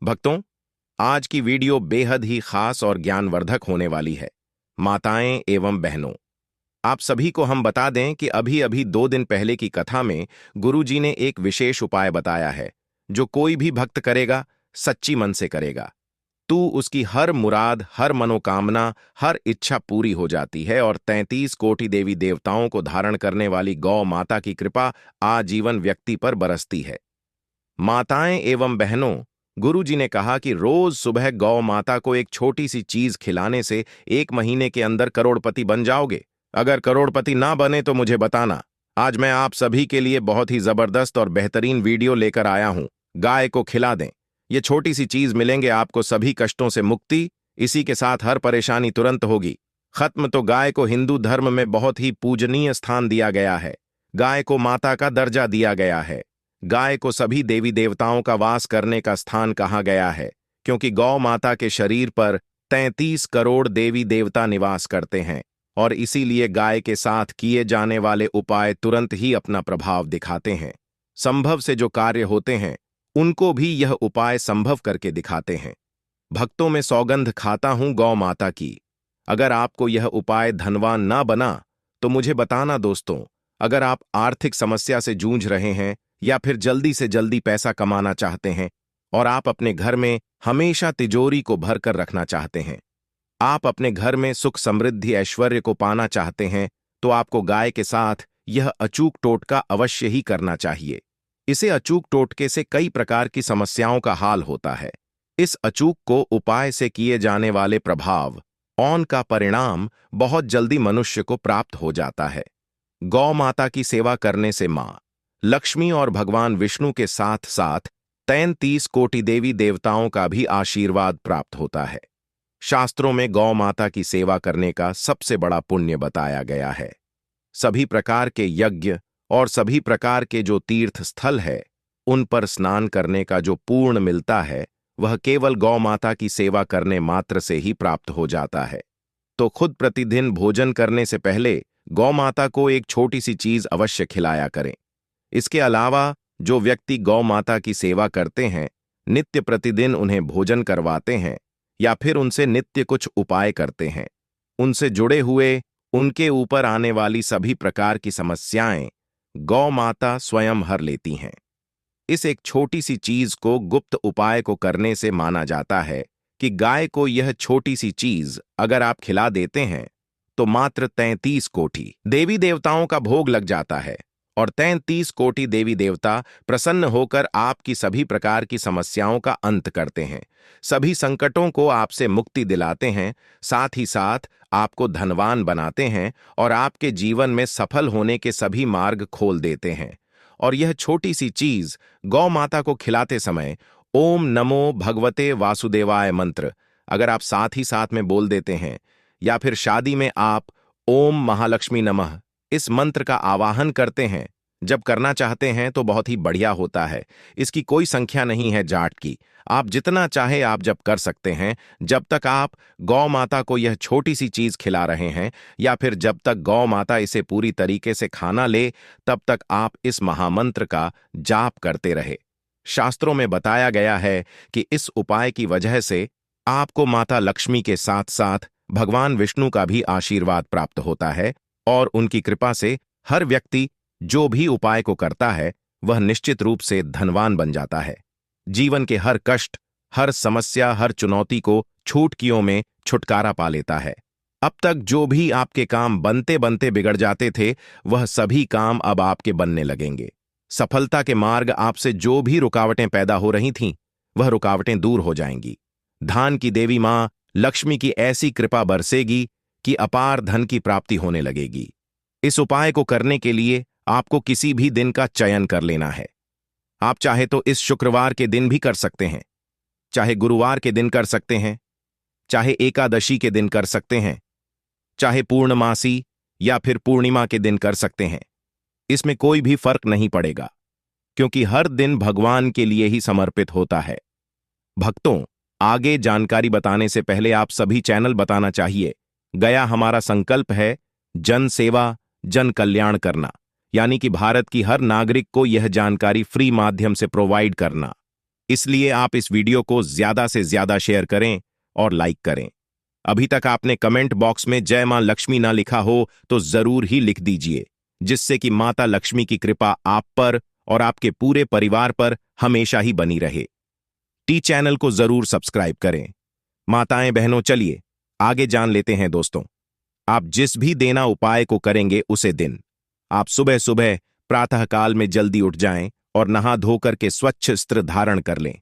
भक्तों, आज की वीडियो बेहद ही खास और ज्ञानवर्धक होने वाली है। माताएं एवं बहनों, आप सभी को हम बता दें कि अभी अभी 2 दिन पहले की कथा में गुरुजी ने एक विशेष उपाय बताया है, जो कोई भी भक्त करेगा, सच्ची मन से करेगा, तो उसकी हर मुराद, हर मनोकामना, हर इच्छा पूरी हो जाती है और 33 कोटि देवी देवताओं को धारण करने वाली गौ माता की कृपा आजीवन व्यक्ति पर बरसती है। माताएं एवं बहनों, गुरुजी ने कहा कि रोज सुबह गौ माता को एक छोटी सी चीज खिलाने से 1 महीने के अंदर करोड़पति बन जाओगे। अगर करोड़पति ना बने तो मुझे बताना। आज मैं आप सभी के लिए बहुत ही जबरदस्त और बेहतरीन वीडियो लेकर आया हूं। गाय को खिला दें, ये छोटी सी चीज मिलेंगे आपको सभी कष्टों से मुक्ति, इसी के साथ हर परेशानी तुरंत होगी खत्म। तो गाय को हिंदू धर्म में बहुत ही पूजनीय स्थान दिया गया है। गाय को माता का दर्जा दिया गया है। गाय को सभी देवी देवताओं का वास करने का स्थान कहा गया है, क्योंकि गौ माता के शरीर पर 33 करोड़ देवी देवता निवास करते हैं और इसीलिए गाय के साथ किए जाने वाले उपाय तुरंत ही अपना प्रभाव दिखाते हैं। संभव से जो कार्य होते हैं उनको भी यह उपाय संभव करके दिखाते हैं। भक्तों में सौगंध खाता हूं गौ माता की, अगर आपको यह उपाय धनवान ना बना तो मुझे बताना दोस्तों। अगर आप आर्थिक समस्या से जूझ रहे हैं या फिर जल्दी से जल्दी पैसा कमाना चाहते हैं और आप अपने घर में हमेशा तिजोरी को भरकर रखना चाहते हैं, आप अपने घर में सुख समृद्धि ऐश्वर्य को पाना चाहते हैं, तो आपको गाय के साथ यह अचूक टोटका अवश्य ही करना चाहिए। इसे अचूक टोटके से कई प्रकार की समस्याओं का हाल होता है। इस अचूक को उपाय से किए जाने वाले प्रभाव औन का परिणाम बहुत जल्दी मनुष्य को प्राप्त हो जाता है। गौ माता की सेवा करने से मां लक्ष्मी और भगवान विष्णु के साथ साथ 33 कोटि देवी देवताओं का भी आशीर्वाद प्राप्त होता है। शास्त्रों में गौ माता की सेवा करने का सबसे बड़ा पुण्य बताया गया है। सभी प्रकार के यज्ञ और सभी प्रकार के जो तीर्थ स्थल है, उन पर स्नान करने का जो पूर्ण मिलता है, वह केवल गौ माता की सेवा करने मात्र से ही प्राप्त हो जाता है। तो खुद प्रतिदिन भोजन करने से पहले गौ माता को एक छोटी सी चीज अवश्य खिलाया करें। इसके अलावा जो व्यक्ति गौ माता की सेवा करते हैं, नित्य प्रतिदिन उन्हें भोजन करवाते हैं या फिर उनसे नित्य कुछ उपाय करते हैं, उनसे जुड़े हुए उनके ऊपर आने वाली सभी प्रकार की समस्याएं गौ माता स्वयं हर लेती हैं। इस एक छोटी सी चीज को गुप्त उपाय को करने से माना जाता है कि गाय को यह छोटी सी चीज अगर आप खिला देते हैं तो मात्र 33 कोटि देवी देवताओं का भोग लग जाता है और 33 कोटि देवी देवता प्रसन्न होकर आपकी सभी प्रकार की समस्याओं का अंत करते हैं, सभी संकटों को आपसे मुक्ति दिलाते हैं, साथ ही साथ आपको धनवान बनाते हैं और आपके जीवन में सफल होने के सभी मार्ग खोल देते हैं। और यह छोटी सी चीज गौ माता को खिलाते समय ओम नमो भगवते वासुदेवाय मंत्र अगर आप साथ ही साथ में बोल देते हैं, या फिर शादी में आप ओम महालक्ष्मी नमः इस मंत्र का आवाहन करते हैं, जब करना चाहते हैं तो बहुत ही बढ़िया होता है। इसकी कोई संख्या नहीं है जाट की, आप जितना चाहे आप जब कर सकते हैं। जब तक आप गौ माता को यह छोटी सी चीज खिला रहे हैं या फिर जब तक गौ माता इसे पूरी तरीके से खाना ले, तब तक आप इस महामंत्र का जाप करते रहे। शास्त्रों में बताया गया है कि इस उपाय की वजह से आपको माता लक्ष्मी के साथ साथ भगवान विष्णु का भी आशीर्वाद प्राप्त होता है और उनकी कृपा से हर व्यक्ति जो भी उपाय को करता है वह निश्चित रूप से धनवान बन जाता है। जीवन के हर कष्ट, हर समस्या, हर चुनौती को छूटकियों में छुटकारा पा लेता है। अब तक जो भी आपके काम बनते बनते बिगड़ जाते थे, वह सभी काम अब आपके बनने लगेंगे। सफलता के मार्ग आपसे जो भी रुकावटें पैदा हो रही थीं, वह रुकावटें दूर हो जाएंगी। धान की देवी मां लक्ष्मी की ऐसी कृपा बरसेगी कि अपार धन की प्राप्ति होने लगेगी। इस उपाय को करने के लिए आपको किसी भी दिन का चयन कर लेना है। आप चाहे तो इस शुक्रवार के दिन भी कर सकते हैं, चाहे गुरुवार के दिन कर सकते हैं, चाहे एकादशी के दिन कर सकते हैं, चाहे पूर्णमासी या फिर पूर्णिमा के दिन कर सकते हैं। इसमें कोई भी फर्क नहीं पड़ेगा, क्योंकि हर दिन भगवान के लिए ही समर्पित होता है। भक्तों, आगे जानकारी बताने से पहले आप सभी चैनल बताना चाहिए, गया हमारा संकल्प है जन सेवा जन कल्याण करना, यानी कि भारत की हर नागरिक को यह जानकारी फ्री माध्यम से प्रोवाइड करना। इसलिए आप इस वीडियो को ज्यादा से ज्यादा शेयर करें और लाइक करें। अभी तक आपने कमेंट बॉक्स में जय मां लक्ष्मी ना लिखा हो तो जरूर ही लिख दीजिए, जिससे कि माता लक्ष्मी की कृपा आप पर और आपके पूरे परिवार पर हमेशा ही बनी रहे। टी चैनल को जरूर सब्सक्राइब करें। माताएं बहनों, चलिए आगे जान लेते हैं दोस्तों। आप जिस भी देना उपाय को करेंगे उसे दिन आप सुबह सुबह प्रातःकाल में जल्दी उठ जाएं और नहा धोकर के स्वच्छ वस्त्र धारण कर लें।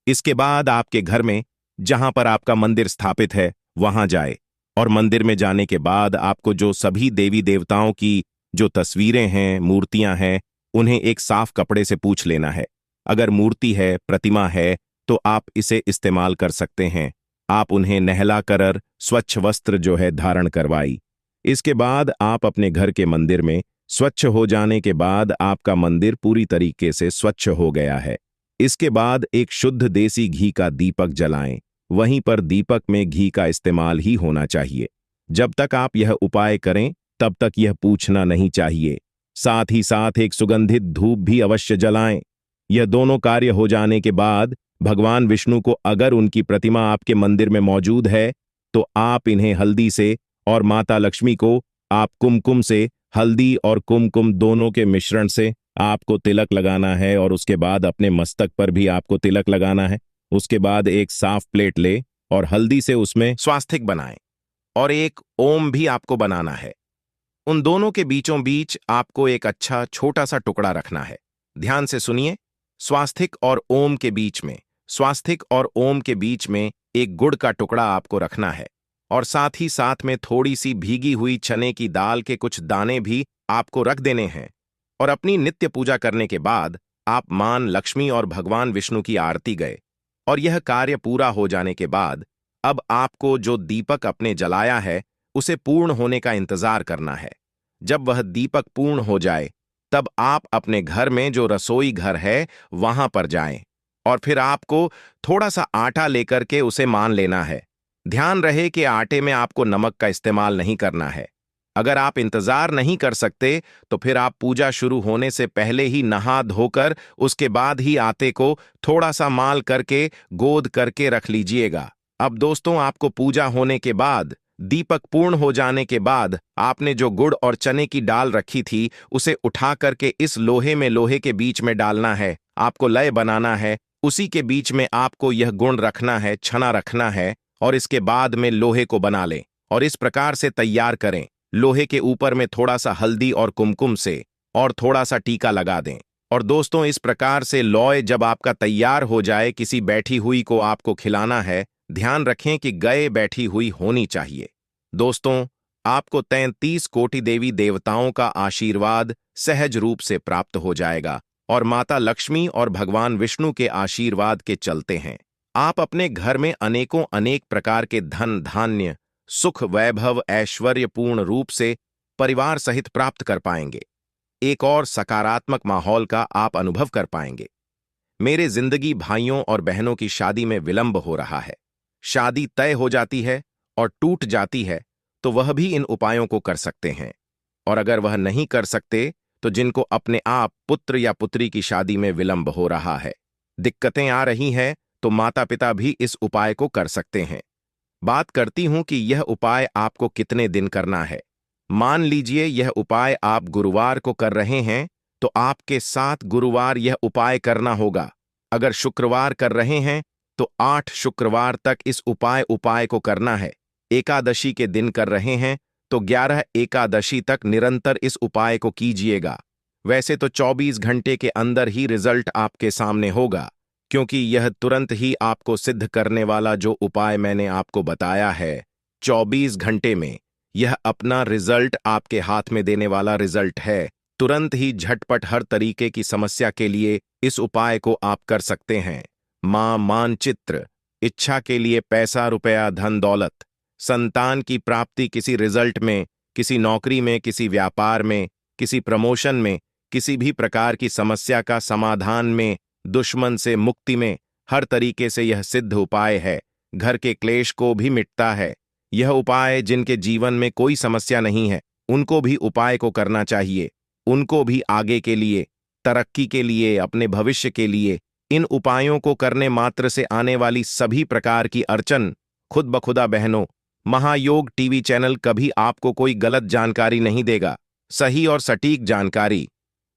इसके बाद आपके घर में जहां पर आपका मंदिर स्थापित है वहां जाए और मंदिर में जाने के बाद आपको जो सभी देवी देवताओं की जो तस्वीरें हैं, मूर्तियां हैं, उन्हें एक साफ कपड़े से पूछ लेना है। अगर मूर्ति है, प्रतिमा है, तो आप इसे इस्तेमाल कर सकते हैं। आप उन्हें नहला कर स्वच्छ वस्त्र जो है धारण करवाई। इसके बाद आप अपने घर के मंदिर में स्वच्छ हो जाने के बाद आपका मंदिर पूरी तरीके से स्वच्छ हो गया है। इसके बाद एक शुद्ध देसी घी का दीपक जलाएं। वहीं पर दीपक में घी का इस्तेमाल ही होना चाहिए। जब तक आप यह उपाय करें तब तक यह पूछना नहीं चाहिए। साथ ही साथ एक सुगंधित धूप भी अवश्य जलाएं। यह दोनों कार्य हो जाने के बाद भगवान विष्णु को अगर उनकी प्रतिमा आपके मंदिर में मौजूद है तो आप इन्हें हल्दी से और माता लक्ष्मी को आप कुमकुम से, हल्दी और कुमकुम दोनों के मिश्रण से आपको तिलक लगाना है और उसके बाद अपने मस्तक पर भी आपको तिलक लगाना है। उसके बाद एक साफ प्लेट ले और हल्दी से उसमें स्वास्तिक बनाएं और एक ओम भी आपको बनाना है। उन दोनों के बीचों बीच आपको एक अच्छा छोटा सा टुकड़ा रखना है। ध्यान से सुनिए, स्वास्तिक और ओम के बीच में, स्वास्तिक और ओम के बीच में एक गुड़ का टुकड़ा आपको रखना है और साथ ही साथ में थोड़ी सी भीगी हुई चने की दाल के कुछ दाने भी आपको रख देने हैं। और अपनी नित्य पूजा करने के बाद आप मां लक्ष्मी और भगवान विष्णु की आरती गए। और यह कार्य पूरा हो जाने के बाद अब आपको जो दीपक अपने जलाया है उसे पूर्ण होने का इंतजार करना है। जब वह दीपक पूर्ण हो जाए तब आप अपने घर में जो रसोई घर है वहां पर जाएं और फिर आपको थोड़ा सा आटा लेकर के उसे मान लेना है। ध्यान रहे कि आटे में आपको नमक का इस्तेमाल नहीं करना है। अगर आप इंतजार नहीं कर सकते तो फिर आप पूजा शुरू होने से पहले ही नहा धोकर उसके बाद ही आटे को थोड़ा सा माल करके गोद करके रख लीजिएगा। अब दोस्तों, आपको पूजा होने के बाद, दीपक पूर्ण हो जाने के बाद आपने जो गुड़ और चने की दाल रखी थी उसे उठा करके इस लोहे में लोहे के बीच में डालना है। आपको लय बनाना है, उसी के बीच में आपको यह गुण रखना है, छना रखना है और इसके बाद में लोहे को बना लें और इस प्रकार से तैयार करें। लोहे के ऊपर में थोड़ा सा हल्दी और कुमकुम से और थोड़ा सा टीका लगा दें। और दोस्तों, इस प्रकार से लौय जब आपका तैयार हो जाए, किसी बैठी हुई को आपको खिलाना है। ध्यान रखें कि गए बैठी हुई होनी चाहिए। दोस्तों, आपको 33 कोटि देवी देवताओं का आशीर्वाद सहज रूप से प्राप्त हो जाएगा और माता लक्ष्मी और भगवान विष्णु के आशीर्वाद के चलते हैं आप अपने घर में अनेकों अनेक प्रकार के धन धान्य, सुख, वैभव, ऐश्वर्यपूर्ण रूप से परिवार सहित प्राप्त कर पाएंगे। एक और सकारात्मक माहौल का आप अनुभव कर पाएंगे। मेरे जिंदगी भाइयों और बहनों की शादी में विलंब हो रहा है। शादी तय हो जाती है और टूट जाती है तो वह भी इन उपायों को कर सकते हैं। और अगर वह नहीं कर सकते तो जिनको अपने आप पुत्र या पुत्री की शादी में विलंब हो रहा है, दिक्कतें आ रही हैं, तो माता पिता भी इस उपाय को कर सकते हैं। बात करती हूं कि यह उपाय आपको कितने दिन करना है। मान लीजिए यह उपाय आप गुरुवार को कर रहे हैं तो आपके 7 गुरुवार यह उपाय करना होगा। अगर शुक्रवार कर रहे हैं तो 8 शुक्रवार तक इस उपाय को करना है। एकादशी के दिन कर रहे हैं तो 11 एकादशी तक निरंतर इस उपाय को कीजिएगा। वैसे तो 24 घंटे के अंदर ही रिजल्ट आपके सामने होगा, क्योंकि यह तुरंत ही आपको सिद्ध करने वाला जो उपाय मैंने आपको बताया है, 24 घंटे में यह अपना रिजल्ट आपके हाथ में देने वाला रिजल्ट है। तुरंत ही झटपट हर तरीके की समस्या के लिए इस उपाय को आप कर सकते हैं। मां मानचित्र, इच्छा के लिए पैसा, रुपया, धन दौलत, संतान की प्राप्ति, किसी रिजल्ट में, किसी नौकरी में, किसी व्यापार में, किसी प्रमोशन में, किसी भी प्रकार की समस्या का समाधान में, दुश्मन से मुक्ति में, हर तरीके से यह सिद्ध उपाय है। घर के क्लेश को भी मिटता है। यह उपाय जिनके जीवन में कोई समस्या नहीं है उनको भी उपाय को करना चाहिए। उनको भी आगे के लिए, तरक्की के लिए, अपने भविष्य के लिए इन उपायों को करने मात्र से आने वाली सभी प्रकार की अड़चन खुद ब खुदा बहनों, महायोग टीवी चैनल कभी आपको कोई गलत जानकारी नहीं देगा। सही और सटीक जानकारी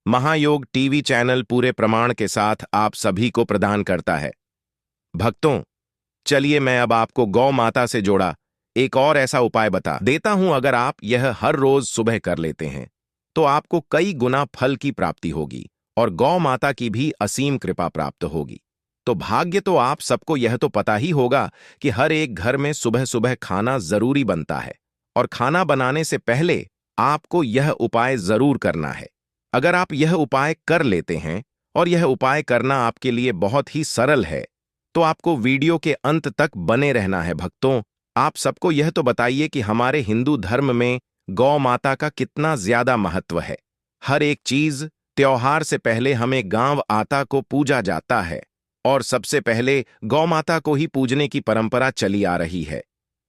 महायोग टीवी चैनल पूरे प्रमाण के साथ आप सभी को प्रदान करता है। भक्तों, चलिए मैं अब आपको गौ माता से जोड़ा एक और ऐसा उपाय बता देता हूं। अगर आप यह हर रोज सुबह कर लेते हैं तो आपको कई गुना फल की प्राप्ति होगी और गौ माता की भी असीम कृपा प्राप्त होगी। तो भाग्य तो आप सबको यह तो पता ही होगा कि हर एक घर में सुबह सुबह खाना जरूरी बनता है और खाना बनाने से पहले आपको यह उपाय जरूर करना है। अगर आप यह उपाय कर लेते हैं, और यह उपाय करना आपके लिए बहुत ही सरल है, तो आपको वीडियो के अंत तक बने रहना है। भक्तों, आप सबको यह तो बताइए कि हमारे हिंदू धर्म में गौ माता का कितना ज्यादा महत्व है। हर एक चीज त्योहार से पहले हमें गांव आता को पूजा जाता है और सबसे पहले गौ माता को ही पूजने की परंपरा चली आ रही है।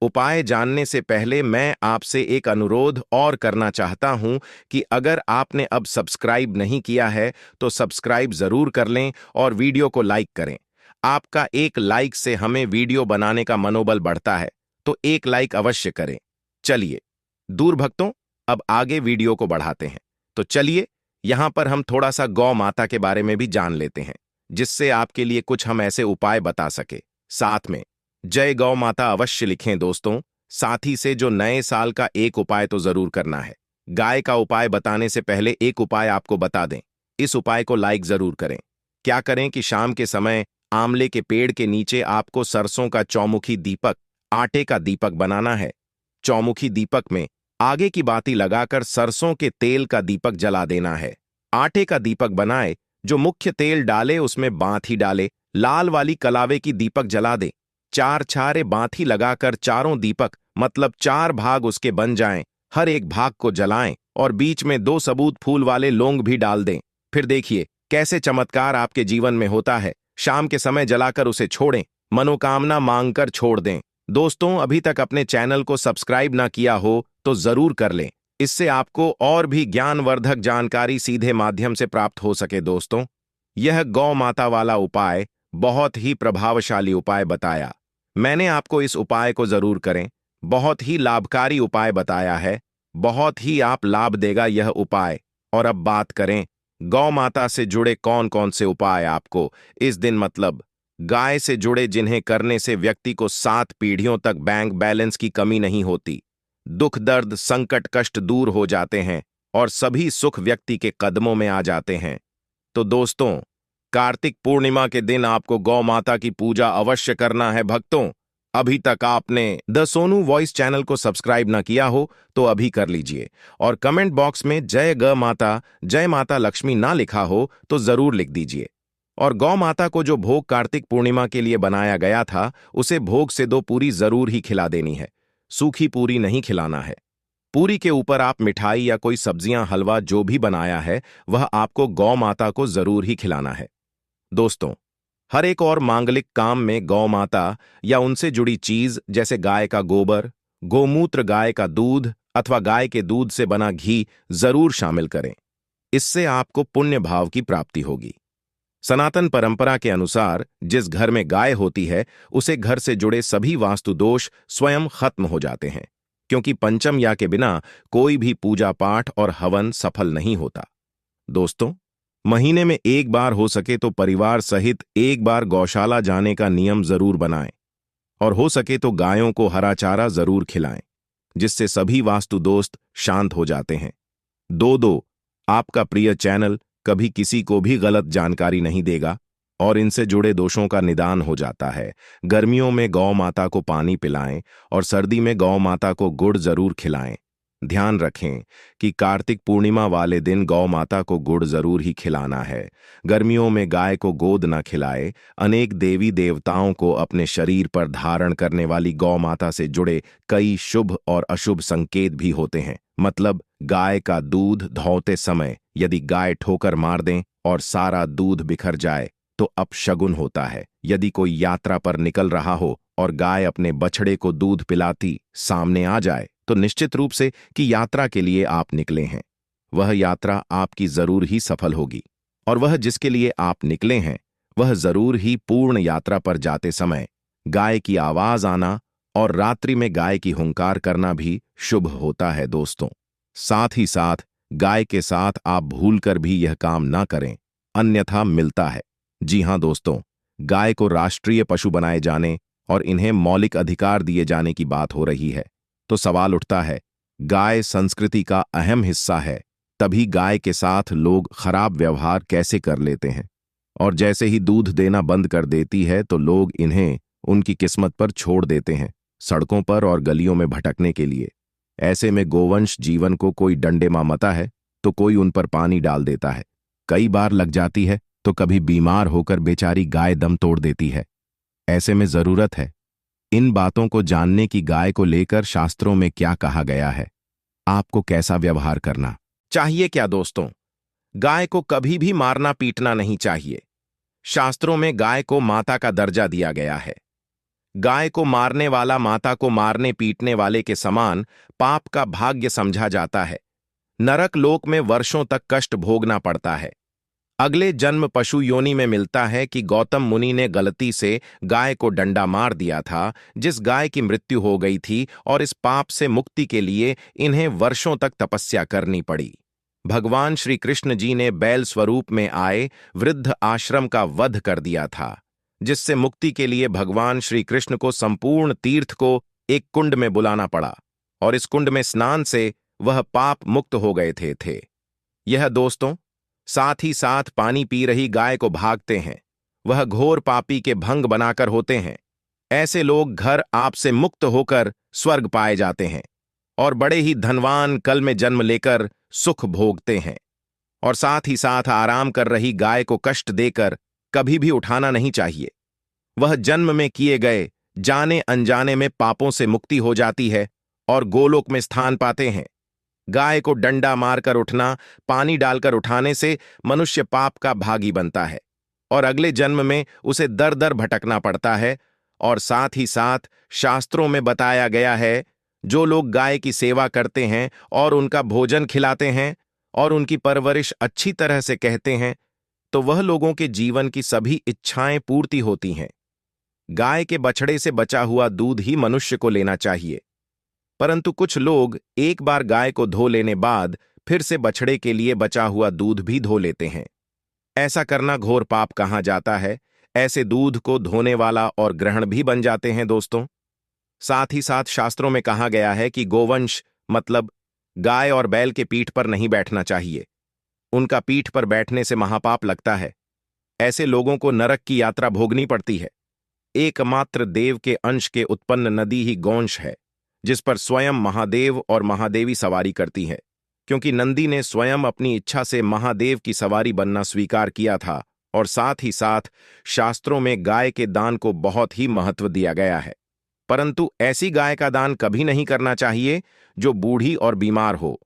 उपाय जानने से पहले मैं आपसे एक अनुरोध और करना चाहता हूं कि अगर आपने अब सब्सक्राइब नहीं किया है तो सब्सक्राइब जरूर कर लें और वीडियो को लाइक करें। आपका एक लाइक से हमें वीडियो बनाने का मनोबल बढ़ता है, तो एक लाइक अवश्य करें। चलिए दूर भक्तों, अब आगे वीडियो को बढ़ाते हैं। तो चलिए यहां पर हम थोड़ा सा गौ माता के बारे में भी जान लेते हैं, जिससे आपके लिए कुछ हम ऐसे उपाय बता सके। साथ में जय गौ माता अवश्य लिखें दोस्तों। साथ ही से जो नए साल का एक उपाय तो जरूर करना है। गाय का उपाय बताने से पहले एक उपाय आपको बता दें। इस उपाय को लाइक जरूर करें। क्या करें कि शाम के समय आंवले के पेड़ के नीचे आपको सरसों का चौमुखी दीपक, आटे का दीपक बनाना है। चौमुखी दीपक में आगे की बाती लगाकर सरसों के तेल का दीपक जला देना है। आटे का दीपक बनाए, जो मुख्य तेल डाले उसमें बाती डाले, लाल वाली कलावे की दीपक जला दे। चार छारे बाती लगाकर चारों दीपक मतलब 4 भाग उसके बन जाएं, हर एक भाग को जलाएं और बीच में 2 सबूत फूल वाले लौंग भी डाल दें। फिर देखिए कैसे चमत्कार आपके जीवन में होता है। शाम के समय जलाकर उसे छोड़ें, मनोकामना मांगकर छोड़ दें। दोस्तों, अभी तक अपने चैनल को सब्सक्राइब ना किया हो तो जरूर कर लें। इससे आपको और भी ज्ञानवर्धक जानकारी सीधे माध्यम से प्राप्त हो सके। दोस्तों, यह गौ माता वाला उपाय बहुत ही प्रभावशाली उपाय बताया मैंने आपको। इस उपाय को जरूर करें। बहुत ही लाभकारी उपाय बताया है। बहुत ही आप लाभ देगा यह उपाय। और अब बात करें गौ माता से जुड़े कौन कौन से उपाय आपको इस दिन मतलब गाय से जुड़े, जिन्हें करने से व्यक्ति को 7 पीढ़ियों तक बैंक बैलेंस की कमी नहीं होती, दुख दर्द संकट कष्ट दूर हो जाते हैं और सभी सुख व्यक्ति के कदमों में आ जाते हैं। तो दोस्तों, कार्तिक पूर्णिमा के दिन आपको गौ माता की पूजा अवश्य करना है। भक्तों, अभी तक आपने द सोनू वॉइस चैनल को सब्सक्राइब ना किया हो तो अभी कर लीजिए और कमेंट बॉक्स में जय ग माता, जय माता लक्ष्मी ना लिखा हो तो जरूर लिख दीजिए। और गौ माता को जो भोग कार्तिक पूर्णिमा के लिए बनाया गया था, उसे भोग से 2 पूरी जरूर ही खिला देनी है। सूखी पूरी नहीं खिलाना है। पूरी के ऊपर आप मिठाई या कोई सब्जियां, हलवा जो भी बनाया है वह आपको गौ माता को जरूर ही खिलाना है। दोस्तों, हर एक और मांगलिक काम में गौ माता या उनसे जुड़ी चीज जैसे गाय का गोबर, गोमूत्र, गाय का दूध अथवा गाय के दूध से बना घी जरूर शामिल करें। इससे आपको पुण्य भाव की प्राप्ति होगी। सनातन परंपरा के अनुसार जिस घर में गाय होती है उसे घर से जुड़े सभी वास्तु दोष स्वयं खत्म हो जाते हैं, क्योंकि पंचम या के बिना कोई भी पूजा पाठ और हवन सफल नहीं होता। दोस्तों, महीने में एक बार हो सके तो परिवार सहित एक बार गौशाला जाने का नियम जरूर बनाएं और हो सके तो गायों को हरा चारा जरूर खिलाएं, जिससे सभी वास्तु दोस्त शांत हो जाते हैं। दो आपका प्रिय चैनल कभी किसी को भी गलत जानकारी नहीं देगा और इनसे जुड़े दोषों का निदान हो जाता है। गर्मियों में गौ माता को पानी पिलाएं और सर्दी में गौ माता को गुड़ जरूर खिलाएं। ध्यान रखें कि कार्तिक पूर्णिमा वाले दिन गौ माता को गुड़ जरूर ही खिलाना है। गर्मियों में गाय को गोद न खिलाए। अनेक देवी देवताओं को अपने शरीर पर धारण करने वाली गौ माता से जुड़े कई शुभ और अशुभ संकेत भी होते हैं। मतलब गाय का दूध धोते समय यदि गाय ठोकर मार दें और सारा दूध बिखर जाए तो अपशगुन होता है। यदि कोई यात्रा पर निकल रहा हो और गाय अपने बछड़े को दूध पिलाती सामने आ जाए तो निश्चित रूप से कि यात्रा के लिए आप निकले हैं, वह यात्रा आपकी जरूर ही सफल होगी। और वह जिसके लिए आप निकले हैं वह जरूर ही पूर्ण यात्रा पर जाते समय गाय की आवाज आना और रात्रि में गाय की हुंकार करना भी शुभ होता है दोस्तों। साथ ही साथ गाय के साथ आप भूलकर भी यह काम ना करें, अन्यथा मिलता है। जी हां दोस्तों, गाय को राष्ट्रीय पशु बनाए जाने और इन्हें मौलिक अधिकार दिए जाने की बात हो रही है, तो सवाल उठता है, गाय संस्कृति का अहम हिस्सा है, तभी गाय के साथ लोग खराब व्यवहार कैसे कर लेते हैं? और जैसे ही दूध देना बंद कर देती है तो लोग इन्हें उनकी किस्मत पर छोड़ देते हैं, सड़कों पर और गलियों में भटकने के लिए। ऐसे में गोवंश जीवन को कोई डंडे मारता है तो कोई उन पर पानी डाल देता है, कई बार लग जाती है तो कभी बीमार होकर बेचारी गाय दम तोड़ देती है। ऐसे में जरूरत है इन बातों को जानने की, गाय को लेकर शास्त्रों में क्या कहा गया है, आपको कैसा व्यवहार करना चाहिए। क्या दोस्तों, गाय को कभी भी मारना पीटना नहीं चाहिए। शास्त्रों में गाय को माता का दर्जा दिया गया है। गाय को मारने वाला माता को मारने पीटने वाले के समान पाप का भाग्य समझा जाता है। नरक लोक में वर्षों तक कष्ट भोगना पड़ता है। अगले जन्म पशु योनि में मिलता है कि गौतम मुनि ने गलती से गाय को डंडा मार दिया था, जिस गाय की मृत्यु हो गई थी, और इस पाप से मुक्ति के लिए इन्हें वर्षों तक तपस्या करनी पड़ी। भगवान श्री कृष्ण जी ने बैल स्वरूप में आए वृद्ध आश्रम का वध कर दिया था, जिससे मुक्ति के लिए भगवान श्री कृष्ण को संपूर्ण तीर्थ को एक कुंड में बुलाना पड़ा, और इस कुंड में स्नान से वह पाप मुक्त हो गए थे। यह दोस्तों, साथ ही साथ पानी पी रही गाय को भागते हैं, वह घोर पापी के भंग बनाकर होते हैं। ऐसे लोग घर आप से मुक्त होकर स्वर्ग पाए जाते हैं और बड़े ही धनवान कल में जन्म लेकर सुख भोगते हैं। और साथ ही साथ आराम कर रही गाय को कष्ट देकर कभी भी उठाना नहीं चाहिए। वह जन्म में किए गए जाने अनजाने में पापों से मुक्ति हो जाती है और गोलोक में स्थान पाते हैं। गाय को डंडा मारकर उठना, पानी डालकर उठाने से मनुष्य पाप का भागी बनता है और अगले जन्म में उसे दर दर भटकना पड़ता है। और साथ ही साथ शास्त्रों में बताया गया है, जो लोग गाय की सेवा करते हैं और उनका भोजन खिलाते हैं और उनकी परवरिश अच्छी तरह से कहते हैं, तो वह लोगों के जीवन की सभी इच्छाएं पूर्ति होती हैं। गाय के बछड़े से बचा हुआ दूध ही मनुष्य को लेना चाहिए, परंतु कुछ लोग एक बार गाय को धो लेने बाद फिर से बछड़े के लिए बचा हुआ दूध भी धो लेते हैं। ऐसा करना घोर पाप कहा जाता है। ऐसे दूध को धोने वाला और ग्रहण भी बन जाते हैं दोस्तों। साथ ही साथ शास्त्रों में कहा गया है कि गोवंश मतलब गाय और बैल के पीठ पर नहीं बैठना चाहिए। उनका पीठ पर बैठने से महापाप लगता है। ऐसे लोगों को नरक की यात्रा भोगनी पड़ती है। एकमात्र देव के अंश के उत्पन्न नदी ही गौंश है, जिस पर स्वयं महादेव और महादेवी सवारी करती है, क्योंकि नंदी ने स्वयं अपनी इच्छा से महादेव की सवारी बनना स्वीकार किया था। और साथ ही साथ शास्त्रों में गाय के दान को बहुत ही महत्व दिया गया है, परंतु ऐसी गाय का दान कभी नहीं करना चाहिए जो बूढ़ी और बीमार हो।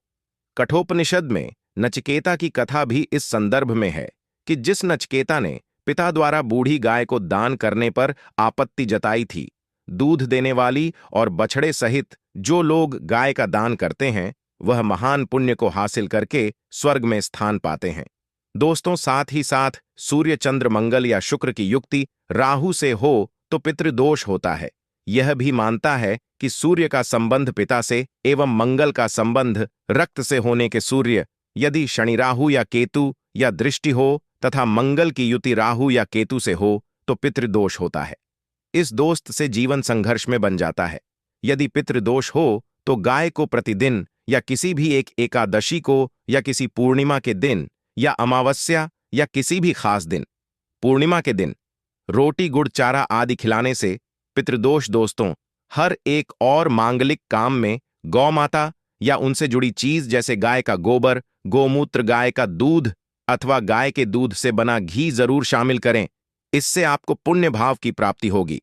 कठोपनिषद में नचिकेता की कथा भी इस संदर्भ में है कि जिस नचिकेता ने पिता द्वारा बूढ़ी गाय को दान करने पर आपत्ति जताई थी, दूध देने वाली और बछड़े सहित जो लोग गाय का दान करते हैं, वह महान पुण्य को हासिल करके स्वर्ग में स्थान पाते हैं। दोस्तों, साथ ही साथ सूर्य चंद्र मंगल या शुक्र की युक्ति राहु से हो तो पितृदोष होता है। यह भी मानता है कि सूर्य का संबंध पिता से एवं मंगल का संबंध रक्त से होने के सूर्य, यदि शनि राहु या केतु या दृष्टि हो तथा मंगल की युति राहु या केतु से हो तो पितृदोष होता है। इस दोस्त से जीवन संघर्ष में बन जाता है। यदि पितृदोष हो तो गाय को प्रतिदिन या किसी भी एक एकादशी को या किसी पूर्णिमा के दिन या अमावस्या या किसी भी खास दिन, पूर्णिमा के दिन रोटी गुड़ चारा आदि खिलाने से पितृदोष दोस्तों हर एक और मांगलिक काम में गौ माता या उनसे जुड़ी चीज जैसे गाय का गोबर, गोमूत्र, गाय का दूध अथवा गाय के दूध से बना घी जरूर शामिल करें। इससे आपको पुण्य भाव की प्राप्ति होगी।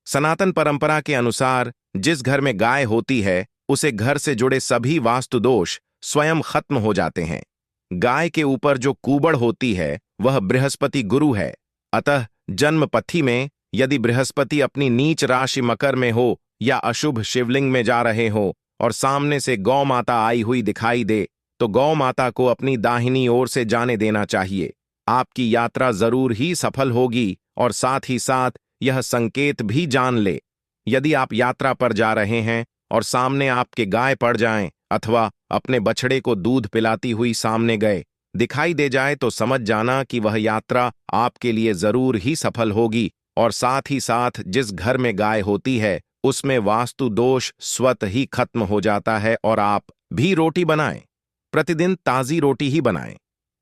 सनातन परंपरा के अनुसार जिस घर में गाय होती है उसे घर से जुड़े सभी वास्तु दोष स्वयं खत्म हो जाते हैं। गाय के ऊपर जो कूबड़ होती है वह बृहस्पति गुरु है। अतः जन्म पथी में यदि बृहस्पति अपनी नीच राशि मकर में हो या अशुभ शिवलिंग में जा रहे हो और सामने से गौ माता आई हुई दिखाई दे, तो गौ माता को अपनी दाहिनी ओर से जाने देना चाहिए आपकी यात्रा जरूर ही सफल होगी। और साथ ही साथ यह संकेत भी जान ले, यदि आप यात्रा पर जा रहे हैं और सामने आपके गाय पड़ जाएं अथवा अपने बछड़े को दूध पिलाती हुई सामने गए दिखाई दे जाए तो समझ जाना कि वह यात्रा आपके लिए जरूर ही सफल होगी। और साथ ही साथ जिस घर में गाय होती है उसमें वास्तु दोष स्वतः ही खत्म हो जाता है। और आप भी रोटी बनाएं, प्रतिदिन ताजी रोटी ही बनाएं।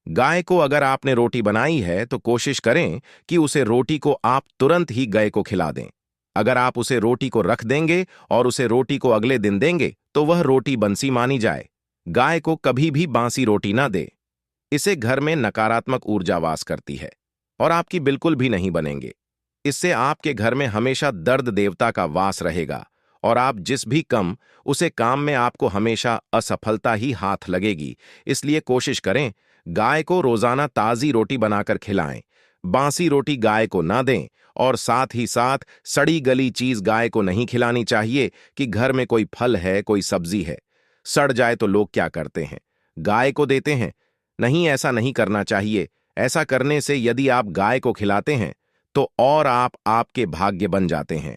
गाय को अगर आपने रोटी बनाई है तो कोशिश करें कि उसे रोटी को आप तुरंत ही गाय को खिला दें। अगर आप उसे रोटी को रख देंगे और उसे रोटी को अगले दिन देंगे तो वह रोटी बंसी मानी जाए। गाय को कभी भी बासी रोटी ना दे, इसे घर में नकारात्मक ऊर्जा वास करती है और आपकी बिल्कुल भी नहीं बनेंगे। इससे आपके घर में हमेशा दर्द देवता का वास रहेगा और आप जिस भी कम उसे काम में आपको हमेशा असफलता ही हाथ लगेगी। इसलिए कोशिश करें गाय को रोजाना ताजी रोटी बनाकर खिलाएं, बासी रोटी गाय को ना दें। और साथ ही साथ सड़ी गली चीज गाय को नहीं खिलानी चाहिए कि घर में कोई फल है, कोई सब्जी है, सड़ जाए तो लोग क्या करते हैं, गाय को देते हैं। नहीं, ऐसा नहीं करना चाहिए। ऐसा करने से यदि आप गाय को खिलाते हैं तो और आप आपके भाग्य बन जाते हैं।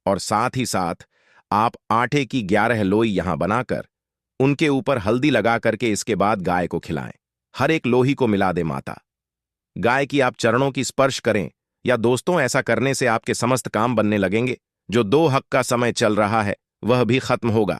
और साथ ही साथ आप आटे की 11 लोई यहां बनाकर उनके ऊपर हल्दी लगा करके इसके बाद गाय को खिलाएं। हर एक लोही को मिला दे माता, गाय की आप चरणों की स्पर्श करें। या दोस्तों, ऐसा करने से आपके समस्त काम बनने लगेंगे। जो 2 हक का समय चल रहा है वह भी खत्म होगा।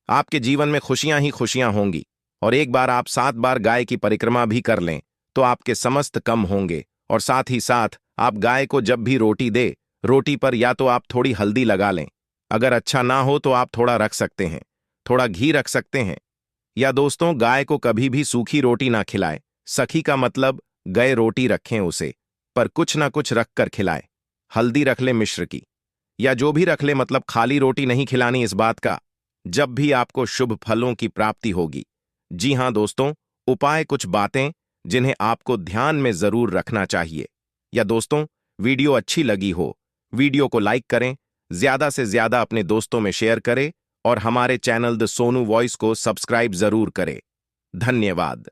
आपके जीवन में खुशियां ही खुशियां होंगी। और एक बार आप 7 बार गाय की परिक्रमा भी कर लें तो आपके समस्त कम होंगे। और साथ ही साथ आप गाय को जब भी रोटी दे, रोटी पर या तो आप थोड़ी हल्दी लगा लें, अगर अच्छा ना हो तो आप थोड़ा रख सकते हैं, थोड़ा घी रख सकते हैं। या दोस्तों, गाय को कभी भी सूखी रोटी ना खिलाएं। सखी का मतलब गए रोटी रखें उसे, पर कुछ ना कुछ रख कर खिलाएं। हल्दी रख ले मिश्र की, या जो भी रख ले, मतलब खाली रोटी नहीं खिलानी। इस बात का जब भी आपको शुभ फलों की प्राप्ति होगी। जी हां दोस्तों, उपाय कुछ बातें जिन्हें आपको ध्यान में जरूर रखना चाहिए। या दोस्तों, वीडियो अच्छी लगी हो, वीडियो को लाइक करें, ज्यादा से ज्यादा अपने दोस्तों में शेयर करें और हमारे चैनल द सोनू वॉइस को सब्सक्राइब जरूर करें। धन्यवाद।